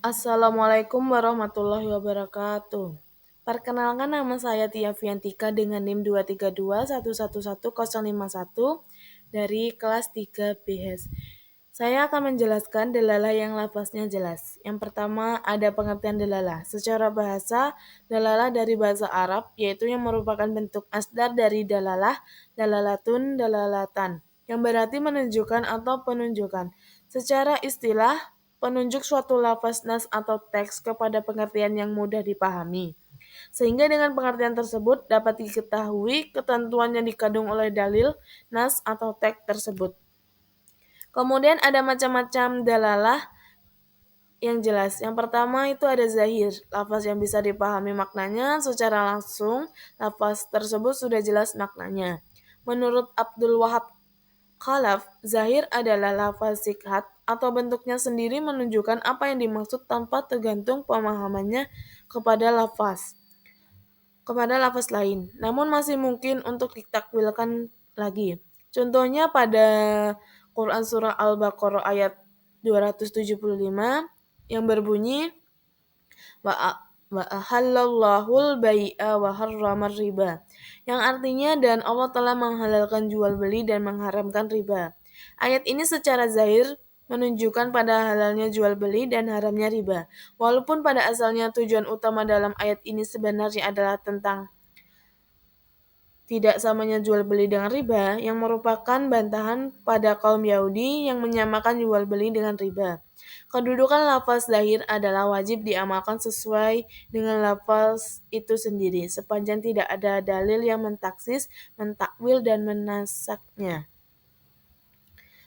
Assalamualaikum warahmatullahi wabarakatuh. Perkenalkan, nama saya Tia Fiantika dengan NIM 232111051 dari kelas 3 BHS. Saya akan menjelaskan dalalah yang lafaznya jelas. Yang pertama, ada pengertian dalalah. Secara bahasa, dalalah dari bahasa Arab, yaitu yang merupakan bentuk asdar dari dalalah, dalalatun, dalalatan, yang berarti menunjukkan atau penunjukan. Secara istilah, penunjuk suatu lafaz nas atau teks kepada pengertian yang mudah dipahami. Sehingga dengan pengertian tersebut dapat diketahui ketentuan yang dikandung oleh dalil, nas atau teks tersebut. Kemudian ada macam-macam dalalah yang jelas. Yang pertama itu ada zahir, lafaz yang bisa dipahami maknanya secara langsung, lafaz tersebut sudah jelas maknanya. Menurut Abdul Wahab Khalaf, zahir adalah lafaz sikhat atau bentuknya sendiri menunjukkan apa yang dimaksud tanpa tergantung pemahamannya kepada lafaz lain. Namun masih mungkin untuk ditakwilkan lagi. Contohnya pada Quran surah Al-Baqarah ayat 275 yang berbunyi wa ahallallahul bai'a wa harramar riba, yang artinya dan Allah telah menghalalkan jual beli dan mengharamkan riba. Ayat ini secara zahir menunjukkan pada halalnya jual beli dan haramnya riba. Walaupun pada asalnya tujuan utama dalam ayat ini sebenarnya adalah tentang tidak samanya jual beli dengan riba, yang merupakan bantahan pada kaum Yahudi yang menyamakan jual beli dengan riba. Kedudukan lafaz zahir adalah wajib diamalkan sesuai dengan lafaz itu sendiri, sepanjang tidak ada dalil yang mentaksis, mentakwil, dan menasaknya.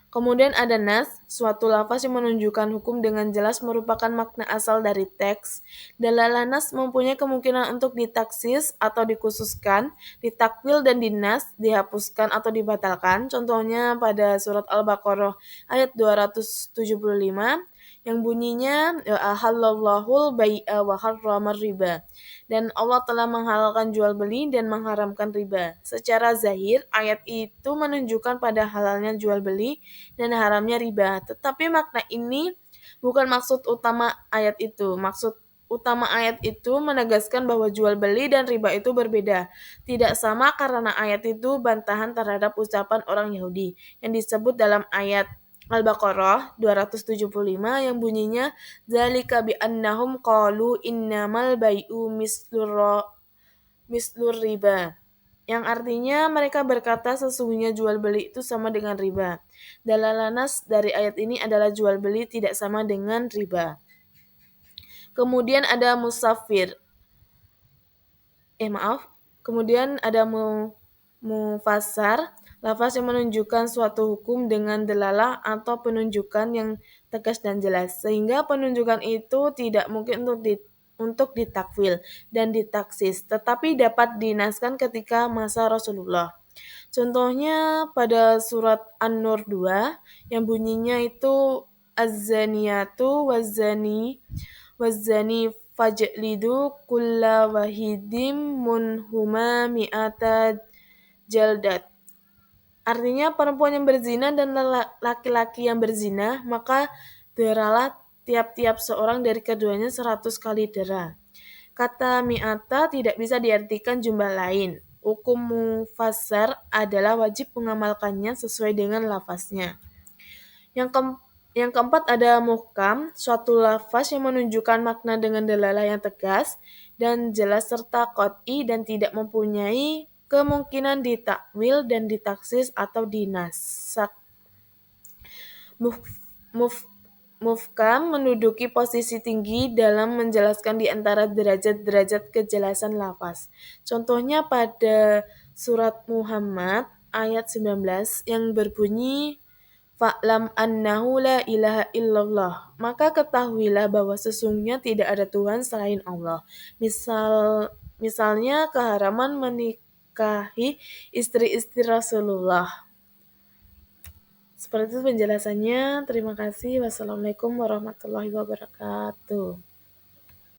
Kemudian ada nas, suatu lafaz yang menunjukkan hukum dengan jelas merupakan makna asal dari teks. Dalalah nas mempunyai kemungkinan untuk ditaksis atau dikhususkan, ditakwil dan dinas, dihapuskan atau dibatalkan. Contohnya pada surat Al-Baqarah ayat 275 yang bunyinya ahallallahul bai'a wa harramar riba, dan Allah telah menghalalkan jual beli dan mengharamkan riba. Secara zahir, ayat itu menunjukkan pada halalnya jual beli dan haramnya riba. Tetapi makna ini bukan maksud utama ayat itu. Maksud utama ayat itu menegaskan bahwa jual beli dan riba itu berbeda. Tidak sama karena ayat itu bantahan terhadap ucapan orang Yahudi yang disebut dalam ayat Al-Baqarah 275 yang bunyinya zalika bi annahum qalu innamal bai'u mislur riba, yang artinya mereka berkata sesungguhnya jual beli itu sama dengan riba. Dalalah nas dari ayat ini adalah jual beli tidak sama dengan riba. Kemudian ada musafir. Kemudian ada mufassar, lafaz yang menunjukkan suatu hukum dengan dalalah atau penunjukan yang tegas dan jelas, sehingga penunjukan itu tidak mungkin untuk ditakwil dan ditaksis, tetapi dapat dinaskan ketika masa Rasulullah. Contohnya pada surat An-Nur 2 yang bunyinya itu az-zaniyatu waz-zani fajlidu kulla wahidim munhuma mi'ata jaldat. Artinya perempuan yang berzina dan laki-laki yang berzina, maka deralah tiap-tiap seorang dari keduanya 100 kali dera. Kata mi'ata tidak bisa diartikan jumlah lain. Hukum mufassar adalah wajib mengamalkannya sesuai dengan lafaznya. Yang keempat ada muhkam, suatu lafaz yang menunjukkan makna dengan dalalah yang tegas dan jelas serta qat'i dan tidak mempunyai kemungkinan ditakwil dan ditaksis atau dinasak. Muhkam menduduki posisi tinggi dalam menjelaskan di antara derajat-derajat kejelasan lafaz. Contohnya pada surat Muhammad ayat 19 yang berbunyi fa'lam annahu la ilaha illallah, maka ketahuilah bahwa sesungguhnya tidak ada Tuhan selain Allah. Misalnya keharaman menikahi istri-istri Rasulullah. Seperti itu penjelasannya. Terima kasih. Wassalamualaikum warahmatullahi wabarakatuh.